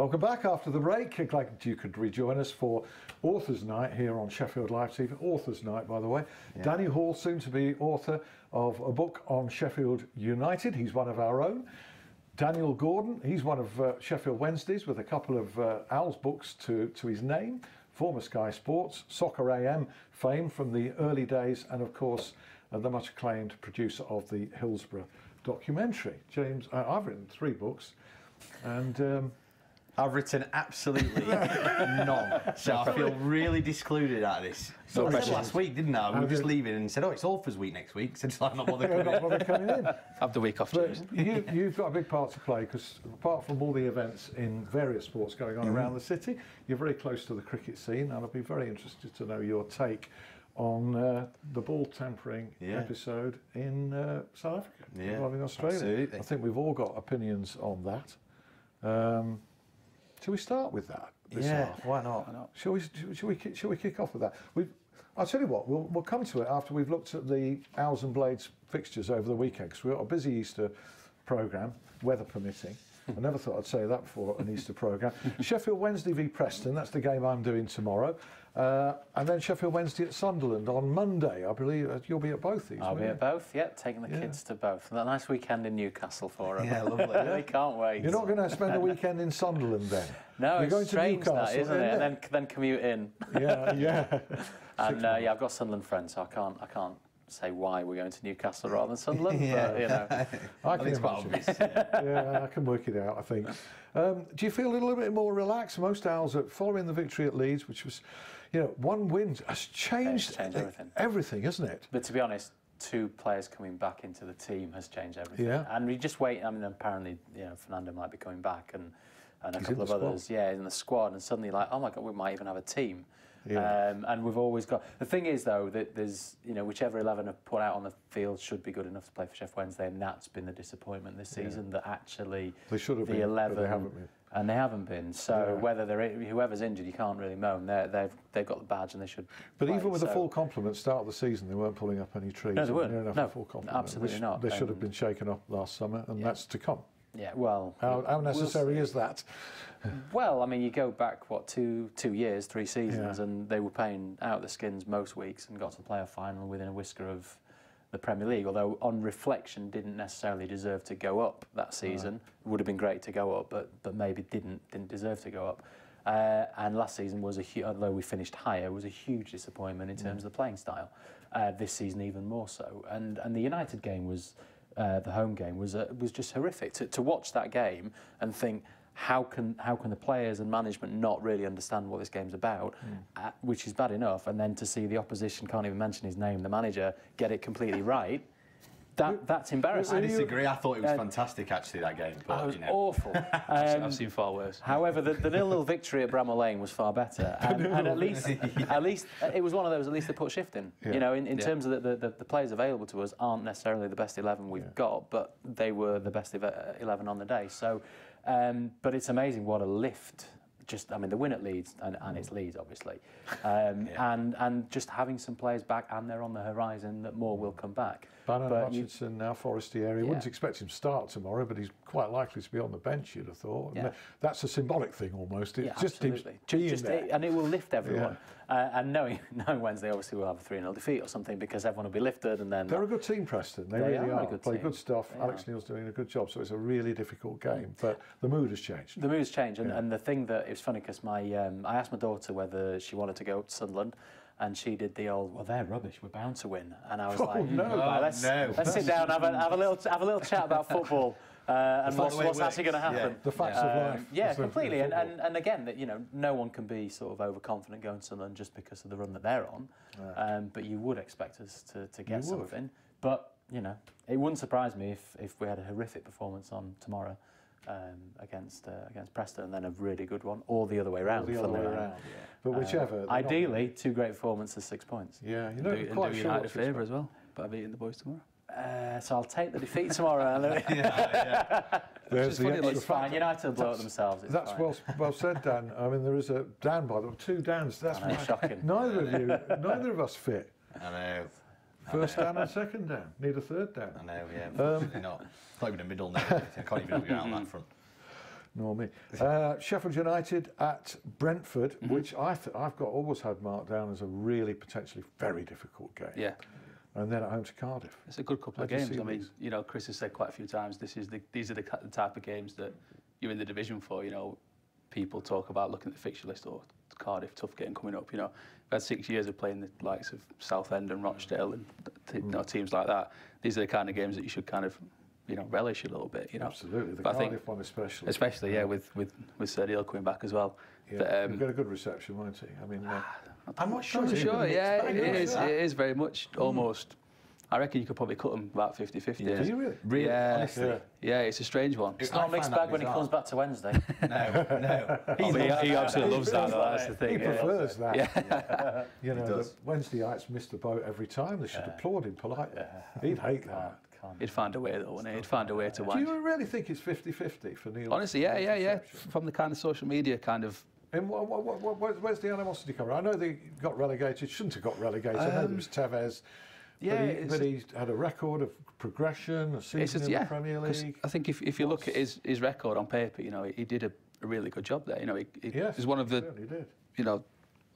Welcome back after the break. Glad you could rejoin us for Authors Night here on Sheffield Live TV. Authors Night, by the way. Yeah. Danny Hall, soon to be author of a book on Sheffield United. He's one of our own. Daniel Gordon, he's one of Sheffield Wednesdays with a couple of Owls books to his name. Former Sky Sports, Soccer AM fame from the early days, and of course the much acclaimed producer of the Hillsborough documentary. James, I've written 3 books, and I've written absolutely none, so I feel really discluded out of this. So I said last week, didn't I? We were just leaving and said, "Oh, it's Authors Week next week." Said, "I'm not bothered coming in." Have the week off, James. You've got a big part to play because apart from all the events in various sports going on around the city, you're very close to the cricket scene, and I'd be very interested to know your take on the ball-tampering episode in South Africa involving Australia. Absolutely. I think we've all got opinions on that. Shall we start with that? Half? Why not? Shall we kick off with that? I'll tell you what. We'll come to it after we've looked at the Owls and Blades fixtures over the weekend, because we've got a busy Easter programme, weather permitting. I never thought I'd say that before an Easter programme. Sheffield Wednesday v Preston, that's the game I'm doing tomorrow. And then Sheffield Wednesday at Sunderland on Monday. I believe you'll be at both these. I'll be at both, taking the kids to both. And a nice weekend in Newcastle for them. Yeah, lovely. They can't wait. You're not going to spend a weekend in Sunderland then? No, You're going it's strange to Newcastle, that, isn't it? And then commute in. Yeah. And I've got Sunderland friends, so I can't say why we're going to Newcastle rather than Sunderland, but you know. I can imagine. Yeah, I can work it out, I think. Do you feel a little bit more relaxed? Most Owls, following the victory at Leeds, which was, one win has changed everything, isn't it? But to be honest, 2 players coming back into the team has changed everything. Yeah. And we just wait. I mean, apparently, Fernando might be coming back, and a couple of others, in the squad, and suddenly like, oh my God, we might even have a team. Yeah. And we've always got. The thing is, though, that there's whichever 11 are put out on the field should be good enough to play for Sheffield Wednesday, and that's been the disappointment this season. That actually they should have the been, 11 but they haven't been. And they haven't been. So whether whoever's injured, you can't really moan. They've got the badge and they should. But even with a full complement start of the season, they weren't pulling up any trees. No, they weren't. No, full complement, absolutely not. They should have been shaken up last summer, and that's to come. Yeah, well, how necessary is that? Well, I mean, you go back 2 years, 3 seasons, and they were paying out the skins most weeks and got to the playoff final within a whisker of the Premier League. Although on reflection, didn't necessarily deserve to go up that season. It would have been great to go up, but maybe didn't deserve to go up. And last season was although we finished higher, was a huge disappointment in terms of the playing style. This season even more so. And the United game was. The home game was just horrific. To watch that game and think, how can the players and management not really understand what this game's about, which is bad enough, and then to see the opposition, can't even mention his name, the manager, get it completely right. That's embarrassing. I disagree. I thought it was fantastic, actually, that game. But, it was awful. I've seen far worse. However, the 0-0 victory at Bramall Lane was far better, and at least it was one of those. At least they put shift in. Yeah. In terms of the players available to us aren't necessarily the best 11 we've got, but they were the best 11 on the day. So, but it's amazing what a lift. The win at Leeds, and it's Leeds, obviously, and just having some players back, and they're on the horizon that more will come back. Bannon Hutchinson, now Forestry area. Wouldn't expect him to start tomorrow, but he's quite likely to be on the bench, you'd have thought. Yeah. That's a symbolic thing almost. It just absolutely. Keeps there. And it will lift everyone. And knowing Wednesday, obviously, we'll have a 3-0 defeat or something because everyone will be lifted, and then... They're a good team, Preston. They really are. A good Play team. good stuff. Alex Neil's doing a good job, so it's a really difficult game. But the mood has changed. The mood's changed, and the thing that... It was funny because I asked my daughter whether she wanted to go to Sunderland, and she did the old, well, they're rubbish, we're bound to win. And I was let's sit down, have a little chat about football. And what's actually going to happen? The facts of life. Yeah, completely. And again, that no one can be sort of overconfident going to Sunderland just because of the run that they're on. But you would expect us to get something. But it wouldn't surprise me if we had a horrific performance on tomorrow against Preston, and then a really good one, or the other way around. But whichever. Ideally, 2 great performances, 6 points. Yeah, do United a favour as well by beating the boys tomorrow. So I'll take the defeat tomorrow. There's the extra it's fine. United will blow it themselves. That's well said, Dan. I mean, there is a Dan, by the way, 2 Dans. That's shocking. Neither of us fit. I know. First down and second down. Need a third down. I know, yeah. Not even a middle now. I can't even go out on that front. nor me. Sheffield United at Brentford, which I've always had marked down as a really potentially very difficult game. Yeah. And then at home to Cardiff. It's a good couple of games. I mean, you know, Chris has said quite a few times, these are the type of games that you're in the division for. You know, people talk about looking at the fixture list, or Cardiff, tough game coming up. You know, we've had 6 years of playing the likes of Southend and Rochdale and you know, teams like that. These are the kind of games that you should kind of, you know, relish a little bit. You know, absolutely. The Cardiff one especially. Especially, yeah, with Sir Neil coming back as well. Yeah, but, he'll get a good reception, won't he? I mean, I'm not sure. Yeah, it is very much almost. I reckon you could probably cut them about 50-50. Yeah. Do you really? Yeah, honestly. Yeah, it's a strange one. It's not a mixed bag when he comes back to Wednesday. No. He absolutely loves that, though, that's the thing. He prefers that. Yeah. You know, the Wednesdayites miss the boat every time. They should applaud him politely. He'd hate that. He'd find a way, though, wouldn't he? He'd find a way to win. Do you really think it's 50-50 for Neil? Honestly, yeah. From the kind of social media kind of... And where's the animosity coming? I know they got relegated, shouldn't have got relegated. I know it was Tevez. Yeah, but he's had a record of progression, a season in the Premier League. I think if you look at his record on paper, you know, he did a really good job there. You know, he's one of the, you know,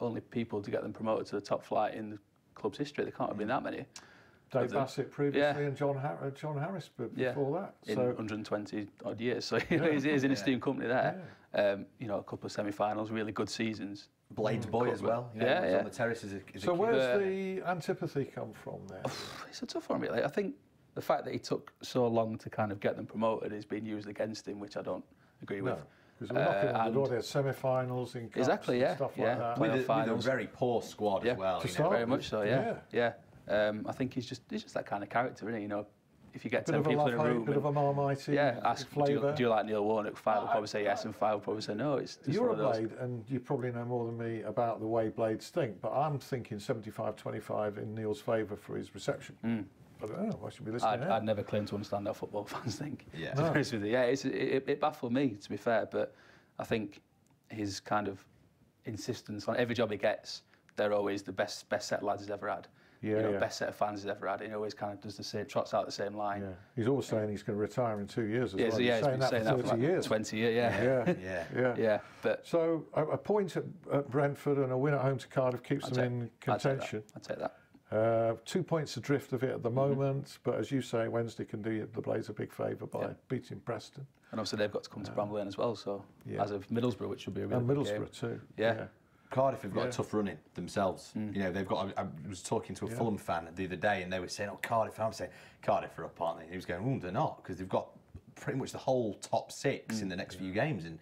only people to get them promoted to the top flight in the club's history. There can't have been that many. Dave Bassett previously and John Harris before that. In 120 odd years. So you know, he's in esteemed company there. You know, a couple of semi-finals, really good seasons. Blades boy as well. You know, on the terrace is so where's the antipathy come from there? It's a tough one, really. I think the fact that he took so long to kind of get them promoted is being used against him, which I don't agree with. Because we're knocking on the door, there's semi-finals in cups and stuff like that. With a very poor squad as well. Very much so, yeah. I think he's just that kind of character, isn't he? You know, if you get 10 people in a room, bit of a Marmite, ask flavour. Do you like Neil Warnock? 5 will probably say yes, and 5 will probably say no. It's just you're a Blade, and you probably know more than me about the way Blades think. But I'm thinking 75-25 in Neil's favour for his reception. I don't know. I should be listening. I'd never claim to understand how football fans think. Yeah, to be honest with you. Yeah, it baffled me, to be fair. But I think his kind of insistence on every job he gets, they're always the best set of lads he's ever had. Best set of fans he's ever had. He always kind of does the same, trots out the same line. Yeah. He's always saying he's going to retire in 2 years as well. He's been saying that for 30 years. 20 years, yeah. But so a point at Brentford and a win at home to Cardiff keeps them in contention. I'd take that. 2 points adrift of it at the moment, but as you say, Wednesday can do the Blades a big favour by beating Preston. And obviously they've got to come to Bramall Lane as well, so as of Middlesbrough, which would be a really good game. Middlesbrough too. Yeah. Cardiff have got a tough run in themselves. You know, they've got. I was talking to a Fulham fan the other day, and they were saying, "Oh, Cardiff." I'm saying, "Cardiff are up, aren't they?" And he was going, "They're not, because they've got pretty much the whole top 6 in the next few games." And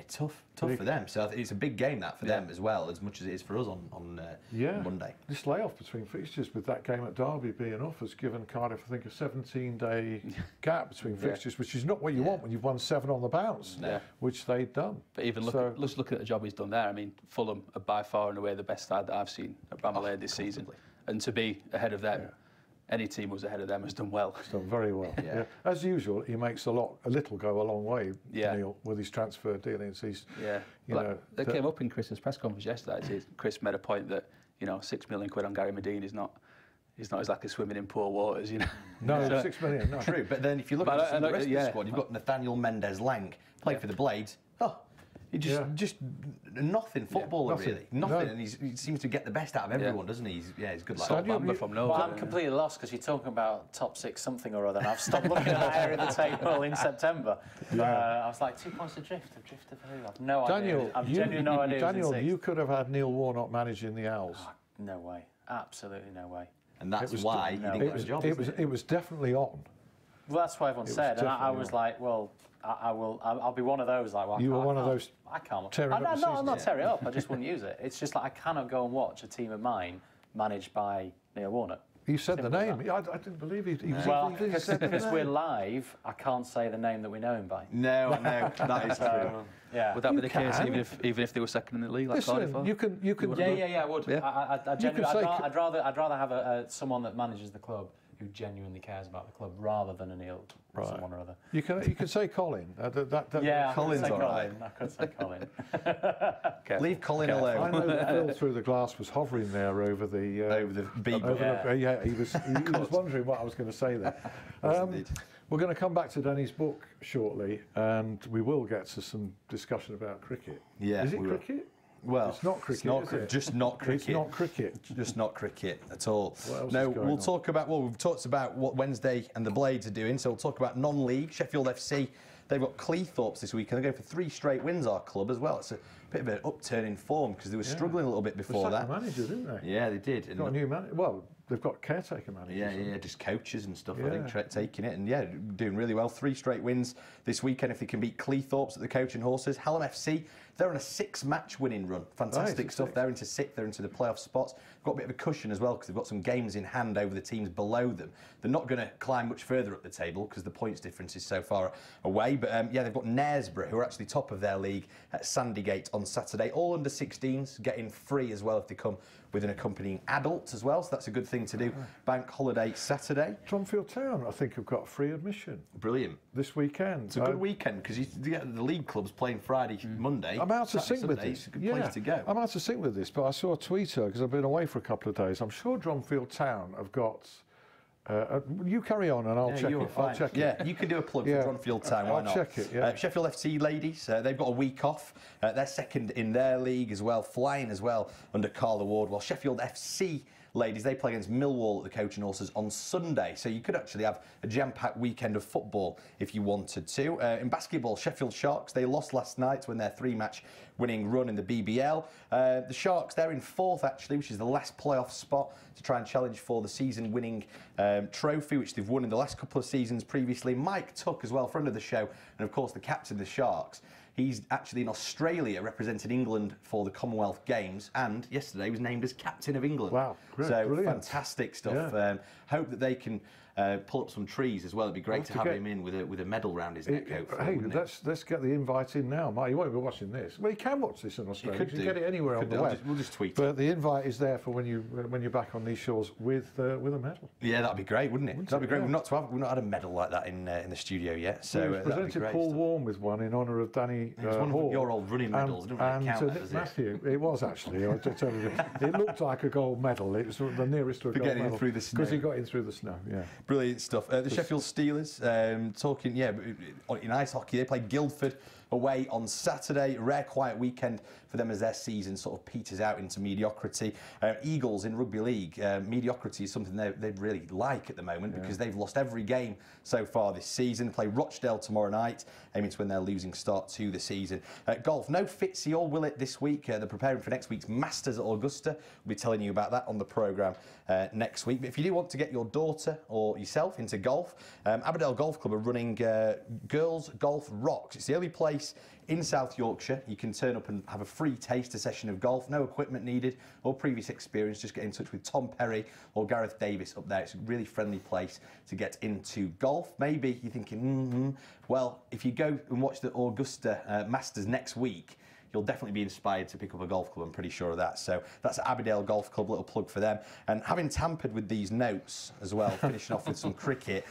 tough for them. So it's a big game for them as well, as much as it is for us on Monday. This layoff between fixtures with that game at Derby being off has given Cardiff, I think, a 17-day gap between fixtures, which is not what you want when you've won 7 on the bounce, which they'd done. But even looking at the job he's done there, I mean, Fulham are by far and away the best side that I've seen at Bramall Lane this season, and to be ahead of them. Any team who's ahead of them has done well. He's done very well. As usual, he makes a little go a long way. Neil, with his transfer dealings. He's they came up in Chris's press conference yesterday. Chris made a point that £6 million on Gary Medine is not exactly swimming in poor waters. No, so, 6 million. No. True, but then if you look at the rest of the squad, you've got Nathaniel Mendez-Lang played for the Blades. He just nothing footballer really, nothing, and he seems to get the best out of everyone, doesn't he? He's good. I'm completely lost because you're talking about top 6 something or other, and I've stopped looking at that area of the table in September. I was like 2 points adrift of who? I've no idea. I've genuinely no idea. Daniel, you could have had Neil Warnock managing the Owls. No way, absolutely no way. And that's why he didn't get the job. It was definitely on. Well, that's what everyone said, and I was like, well. I'll be one of those. Like, well, you were one of those. I can't. I'm not tearing it up. I just wouldn't use it. It's just like I cannot go and watch a team of mine managed by Neil Warnock. You said the name. I didn't believe he was. Well, because we're live, I can't say the name that we know him by. No, that is true. Yeah. Would that be the case even if they were second in the league, like Cardiff? You can. Yeah, I would. Yeah. I genuinely, I'd rather have someone that manages the club who genuinely cares about the club rather than an ill someone or other. You can say Colin. Yeah, Colin's all right. I could say Colin. Leave Colin alone. I know that Phil through the glass was hovering there over the Bieber. he was wondering what I was going to say there. We're going to come back to Danny's book shortly, and we will get to some discussion about cricket. Yeah, is it cricket? Well, it's not cricket. Is it? Just not cricket. It's not cricket. Just not cricket at all. What else No, is going we'll on? talk about. Well, we've talked about what Wednesday and the Blades are doing. So we'll talk about non-league. Sheffield FC. They've got Cleethorpes this week, and they're going for 3 straight wins. Our club as well. It's a bit of an upturn in form because they were struggling a little bit before They sacked that. the manager, didn't they? Yeah, they did. Got a new manager. Well, they've got caretaker managers. Yeah, just coaches and stuff. Yeah. I think taking it and doing really well. 3 straight wins this weekend if they can beat Cleethorpes at the Coach and Horses. Hallam FC, they're on a 6-match winning run. Fantastic stuff. 6. They're into 6th. They're into the playoff spots. Got a bit of a cushion as well because they've got some games in hand over the teams below them. They're not going to climb much further up the table because the points difference is so far away. But they've got Knaresborough, who are actually top of their league at Sandygate on Saturday. All under 16s, getting free as well if they come with an accompanying adult as well. So that's a good thing to do. Bank holiday Saturday. Dronfield Town, I think, have got free admission Brilliant. this weekend. It's a good weekend because you get the league clubs playing Friday, Monday. I'm out of Saturday, sync with Sunday. this. It's a good place to go. I'm out of sync with this, but I saw a tweeter because I've been away for a couple of days. I'm sure Dronfield Town have got. You carry on and I'll check it. I'll check it. Yeah, you can do a plug Yeah. for Dronfield Town. Why I'll not? check it, yeah. Sheffield FC ladies, they've got a week off. They're second in their league as well, flying as well under Carla Ward. While Sheffield FC ladies, they play against Millwall at the Coach and Horses on Sunday. So you could actually have a jam-packed weekend of football if you wanted to. In basketball, Sheffield Sharks, they lost last night when their 3-match winning run in the BBL. The Sharks, they're in 4th actually, which is the last playoff spot to try and challenge for the season-winning trophy, which they've won in the last couple of seasons previously. Mike Tuck as well, friend of the show, and of course the captain of the Sharks. He's actually in Australia representing England for the Commonwealth Games, and yesterday was named as captain of England. Wow, great, so brilliant. Fantastic stuff. Yeah. Hope that they can pull up some trees as well. It'd be great to have him in with a medal round his neck. Hey, let's get the invite in now. Mike, you won't be watching this. Well, you can watch this in Australia. You can get it anywhere on the web. We'll just tweet But the invite is there for when you're back on these shores with a medal. Yeah, that'd be great, wouldn't it? That'd be great. Yeah. We've not had a medal like that in the studio yet. So We've presented Paul Warren with one in honour of Danny It's one Hall. of your old running medals. It doesn't really count, Nick does it? Matthew. It was actually. It looked like a gold medal. It was the nearest to a gold getting in medal. through the snow. Because he got in through the snow. Yeah. Brilliant stuff. The Sheffield Steelers, talking, in ice hockey, they play Guildford away on Saturday. A rare quiet weekend for them as their season sort of peters out into mediocrity. Eagles in rugby league, mediocrity is something they really like at the moment because they've lost every game so far this season. They play Rochdale tomorrow night, aiming to win their losing start to the season. Golf, no Fitzy or Willett this week. They're preparing for next week's Masters at Augusta. We'll be telling you about that on the programme next week. But if you do want to get your daughter or yourself into golf, Aberdale Golf Club are running Girls Golf Rocks. It's the only place in South Yorkshire you can turn up and have a free taster session of golf. No equipment needed or previous experience. Just get in touch with Tom Perry or Gareth Davis up there. It's a really friendly place to get into golf. Maybe you're thinking, well, if you go and watch the Augusta Masters next week, you'll definitely be inspired to pick up a golf club, I'm pretty sure of that. So that's Aberdale Golf Club, little plug for them. And having tampered with these notes as well, finishing off with some cricket,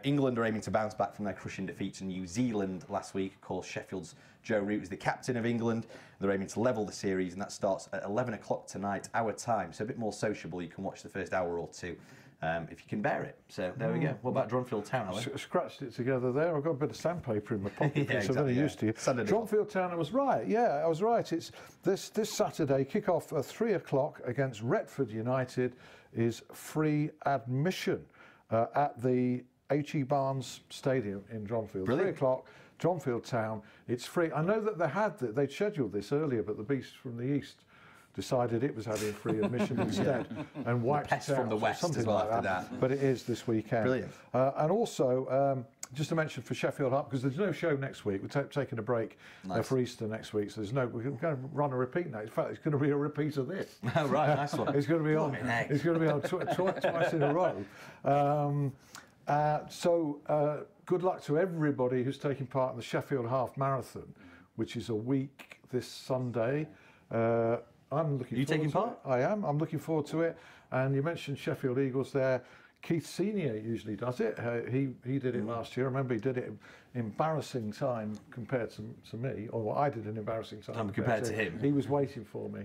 England are aiming to bounce back from their crushing defeat to New Zealand last week. Of course, Sheffield's Joe Root is the captain of England. They're aiming to level the series, and that starts at 11 o'clock tonight, our time. So a bit more sociable. You can watch the first hour or two. If you can bear it. So there we go. What about Dronfield Town, Alan? Scratched it together there. I've got a bit of sandpaper in my pocket. Yeah, I'm very used to you. Dronfield Town, I was right. Yeah, I was right. It's this Saturday, kick-off at 3 o'clock against Retford United is free admission at the H.E. Barnes Stadium in Dronfield. Brilliant. 3 o'clock, Dronfield Town. It's free. I know that they'd scheduled this earlier, but the Beast from the East decided it was having free admission instead and wiped it out. From the West something as well like after that. But it is this weekend. Brilliant. And also, just to mention for Sheffield Hub, because there's no show next week, we're taking a break for Easter next week, so we're going to run a repeat now. In fact, it's going to be a repeat of this. Oh, right, nice one. It's going to be on. It's going to be on twice in a row. So good luck to everybody who's taking part in the Sheffield Half Marathon, which is a week this Sunday. I'm looking. Are you taking part? I am. I'm looking forward to it. And you mentioned Sheffield Eagles there. Keith Senior usually does it. He did it last year. I remember he did it embarrassing time compared to me, or I did an embarrassing time compared to him. He was waiting for me.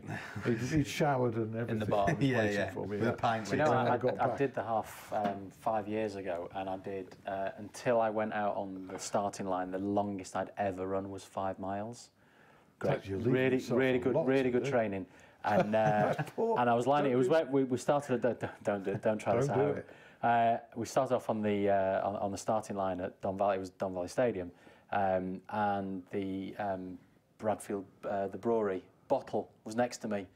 He'd showered and everything. In the bar. He was waiting for me. With a pint. Do you know, I did the half 5 years ago, and I did until I went out on the starting line. The longest I'd ever run was 5 miles. Great, really good training. And and I was lining. It was where we started. Don't try this out. We started off on the starting line at Don Valley. It was Don Valley Stadium, and the Bradfield the brewery bottle was next to me,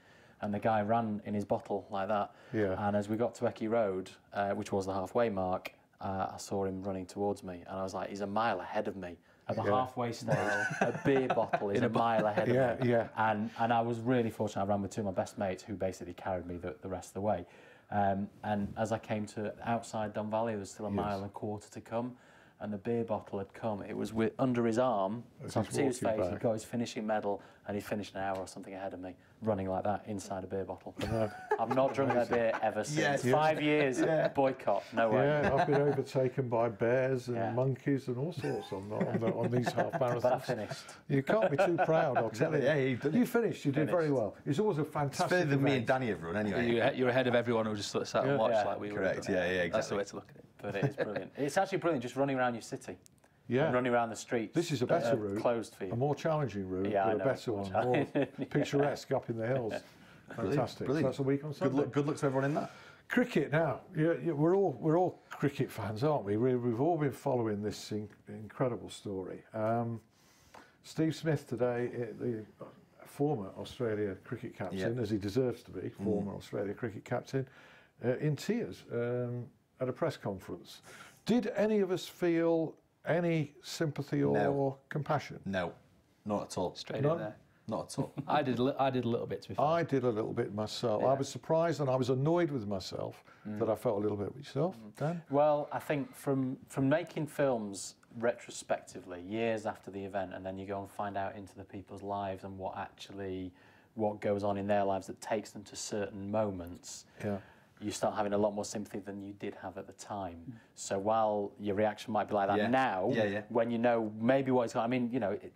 and the guy ran in his bottle like that. Yeah. And as we got to Ecky Road, which was the halfway mark, I saw him running towards me, and I was like, he's a mile ahead of me. At the halfway stage, a beer bottle is a mile ahead of me. Yeah. And I was really fortunate. I ran with 2 of my best mates who basically carried me the rest of the way. And as I came to outside Don Valley, there was still a mile and a quarter to come, and the beer bottle had come. It was under his arm, so I could see his face. He got his finishing medal, and he finished an hour or something ahead of me, running like that inside a beer bottle. I've not drunk that beer ever since. 5 years boycott, no way. Yeah, I've been overtaken by bears and monkeys and all sorts on these half marathons. But I finished. You can't be too proud, I'll tell you. Yeah, you finished. You did very well. It's always a fantastic. It's better than event. me and Danny have run anyway. You're ahead of everyone who just sort of sat and watched like we were. Correct. Yeah, exactly. That's the way to look at it. But it is brilliant. It's actually brilliant just running around your city. Yeah. And running around the streets. This is a better route. Closed for you. A more challenging route, Yeah, but a better one. More picturesque up in the hills. Fantastic. Brilliant. So that's a week on Sunday. Good luck to everyone in that. Cricket now. We're all cricket fans, aren't we? We've all been following this incredible story. Steve Smith today, the former Australia cricket captain, as he deserves to be, former Australia cricket captain, in tears at a press conference. Did any of us feel any sympathy or compassion? No, not at all. Straight in there. Not at all. I did a little bit, to be fair. I did a little bit myself. I was surprised and I was annoyed with myself that I felt a little bit with yourself, Dan? Well, I think from making films retrospectively, years after the event, and then you go and find out into the people's lives and what goes on in their lives that takes them to certain moments. Yeah. You start having a lot more sympathy than you did have at the time. So while your reaction might be like that now, when you know maybe what it's going, I mean,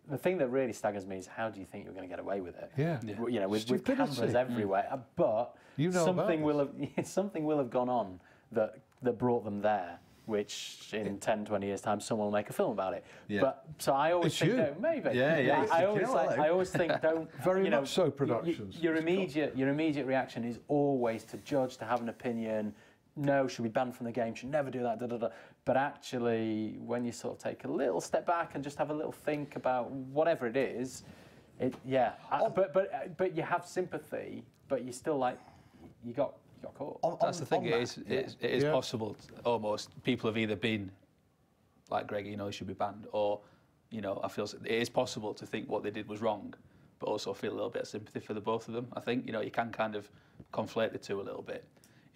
the thing that really staggers me is how do you think you're going to get away with it? Yeah. With cameras everywhere, but something will have gone on that brought them there, which in 10, 20 years' time, someone will make a film about it. Yeah. But so I always think, no, maybe. Yeah. I always think, don't. Very much so, productions. Your immediate reaction is always to judge, to have an opinion. No, should be banned from the game. Should never do that. Da, da, da. But actually, when you sort of take a little step back and just have a little think about whatever it is, but you have sympathy, but you still you got caught. That's the thing. It is possible. Almost people have either been like Greg, he should be banned, or I feel it is possible to think what they did was wrong, but also feel a little bit of sympathy for the both of them. I think you can kind of conflate the two a little bit.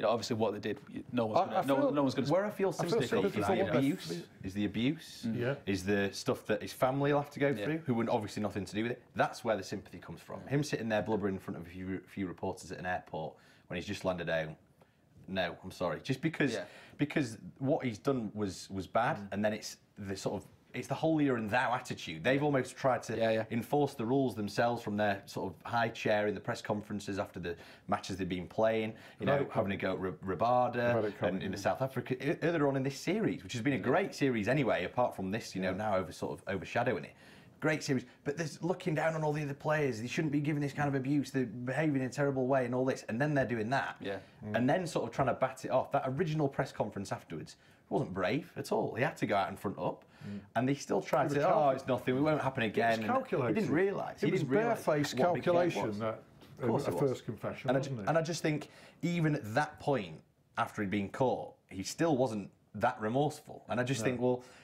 Obviously what they did, no one's going to. Where I feel sympathy for is the abuse, is the stuff that his family will have to go through, who would obviously nothing to do with it. That's where the sympathy comes from. Him sitting there blubbering in front of a few reporters at an airport when he's just landed home. No, I'm sorry. Just because what he's done was bad, and then it's the holier and thou attitude. They've almost tried to enforce the rules themselves from their sort of high chair in the press conferences after the matches they've been playing. Having a go at Rabada and in the South Africa earlier on in this series, which has been a great series anyway. Apart from this, now overshadowing it. Great series, but there's looking down on all the other players. They shouldn't be given this kind of abuse. They're behaving in a terrible way and all this, and then they're doing that. And then sort of trying to bat it off. That original press conference afterwards wasn't brave at all. He had to go out in front up, and they still tried to. It's nothing. It won't happen again. It was calculated. He didn't realise. It was barefaced calculation. That first confession, wasn't it? And I just think even at that point, after he'd been caught, he still wasn't that remorseful. And I just think,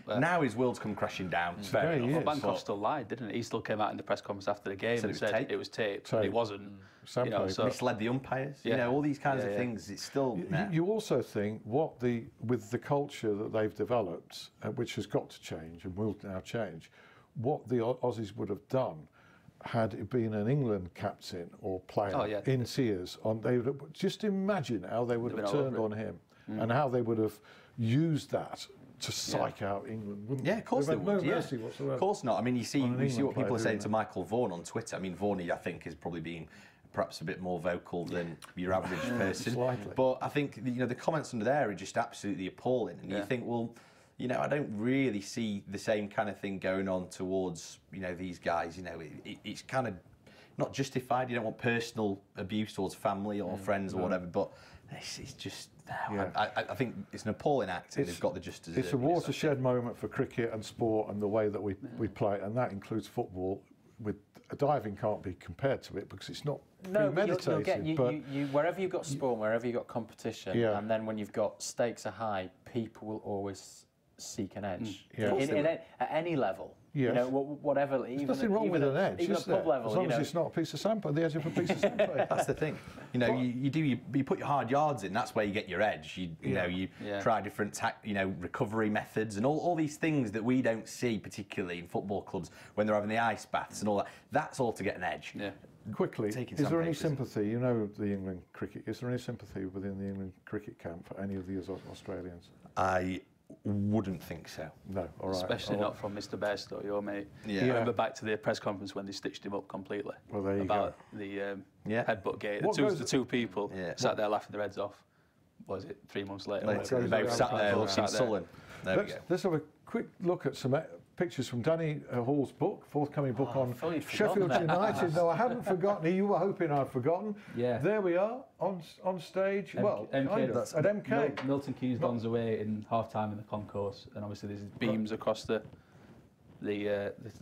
now his world's come crashing down. Fair enough. Bancroft still lied, didn't he? He still came out in the press conference after the game and said it was taped, but it wasn't. Misled the umpires. All these kinds of things. It's still. You also think with the culture that they've developed, which has got to change and will now change, what the Aussies would have done had it been an England captain or player in tears. Just imagine how they would have turned on him. and how they would have used that to psych out England, wouldn't Yeah, of course they would. No mercy whatsoever. Of course not. I mean, you see what people are saying to them. Michael Vaughan on Twitter. I mean, Vaughan, I think, is probably being perhaps a bit more vocal than your average person. Slightly. But I think the comments under there are just absolutely appalling. And you think, well, I don't really see the same kind of thing going on towards these guys. It's kind of not justified. You don't want personal abuse towards family or friends or whatever. But it's just. I think it's an appalling act, and they've got the just deserve. It's a watershed moment for cricket and sport and the way that we play, and that includes football. With diving can't be compared to it because it's not premeditated. You wherever you've got sport, wherever you've got competition, and then when you've got stakes are high, people will always seek an edge at any level. Yes. Whatever. There's nothing wrong with an edge, even is at pub there? level. As long as it's not a piece of sandpaper, the edge of a piece of sandpaper. That's the thing. You put your hard yards in. That's where you get your edge. You try different recovery methods and all these things that we don't see particularly in football clubs when they're having the ice baths and all that. That's all to get an edge. Yeah. Quickly, is there any sympathy? The England cricket. Is there any sympathy within the England cricket camp for any of the Australians? I wouldn't think so. No, all right. Especially not from Mr. Bairstow, your mate. Yeah. I remember back to the press conference when they stitched him up completely. Well, there you about the headbutt gate. The two people sat there laughing their heads off. Was it 3 months later? They both sat there looking sullen. Let's have a quick look at some pictures from Danny Hall's book, forthcoming book on Sheffield United. No, I haven't forgotten. You were hoping I'd forgotten. Yeah. There we are on stage. MK, kind of, at MK. Milton Keynes bonds away in half time in the concourse, and obviously there's beams across the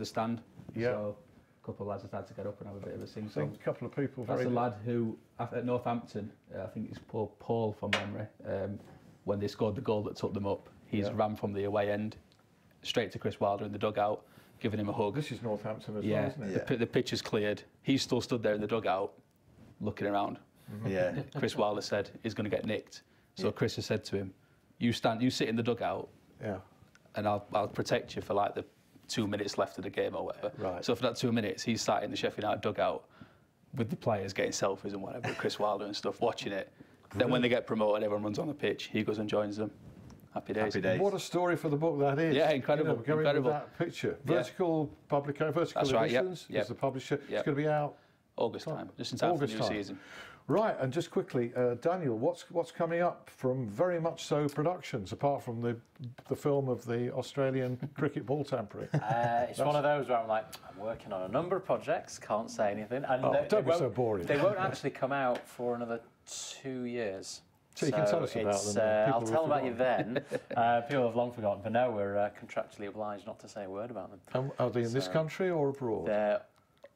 stand. Yeah. So a couple of lads have had to get up and have a bit of a sing song. A couple of people. That's a lad who at Northampton, I think it's Paul from memory. When they scored the goal that took them up, he's ran from the away end straight to Chris Wilder in the dugout, giving him a hug. This is Northampton as well, isn't it? The pitch is cleared. He's still stood there in the dugout, looking around. Yeah. Chris Wilder said he's going to get nicked. So Chris has said to him, "You sit in the dugout, and I'll protect you for like the 2 minutes left of the game or whatever." Right. So for that 2 minutes, he's sat in the Sheffield United dugout with the players getting selfies and whatever, with Chris Wilder and stuff, watching it. Brilliant. Then when they get promoted, everyone runs on the pitch. He goes and joins them. Happy days. What a story for the book that is. Yeah, incredible. Going with that picture. Vertical Editions is the publisher. It's going to be out August time, just in time for the new season. Right, and just quickly, Daniel, what's coming up from Very Much So Productions, apart from the film of the Australian cricket ball tampering? It's one of those where I'm working on a number of projects, can't say anything. And don't be so boring. They won't actually come out for another 2 years. So you can tell us about them. I'll tell about you then. People have long forgotten, but no, we're contractually obliged not to say a word about them. Are they in this country or abroad? They're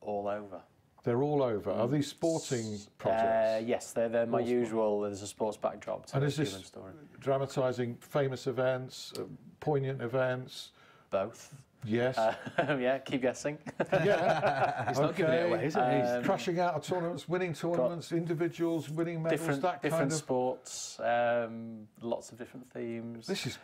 all over. They're all over. Are these sporting projects? Yes, they're my usual. There's a sports backdrop to the human story. Dramatising famous events, poignant events? Both. Yes. Yeah, keep guessing. Yeah. He's not giving it away, is he? He's crashing out of tournaments, winning tournaments, indivials, winning medals, different sports, lots of different themes. This is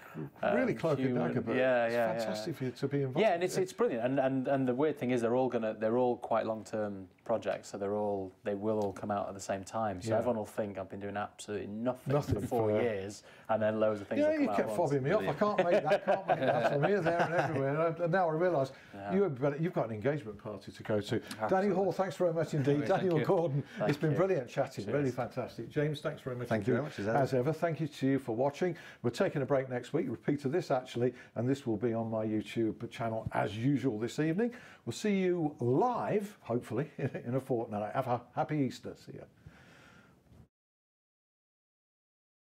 really cloak and dagger, but it's fantastic for you to be involved. Yeah, and it's brilliant. And the weird thing is they're all quite long-term projects, so they will all come out at the same time. So everyone will think I've been doing absolutely nothing for 4 years, and then loads of things will come out. Yeah, you kept fobbing me off. I can't make that from here, there, and everywhere. And now I realise you've got an engagement party to go to. Danny Hall, thanks very much indeed. Daniel Gordon, it's been brilliant chatting, really fantastic. James, thanks very much. Thank you very much, as ever. Thank you to you for watching. We're taking a break next week, repeat of this actually, and this will be on my YouTube channel as usual this evening. We'll see you live, hopefully, in a fortnight. Have a happy Easter. See you.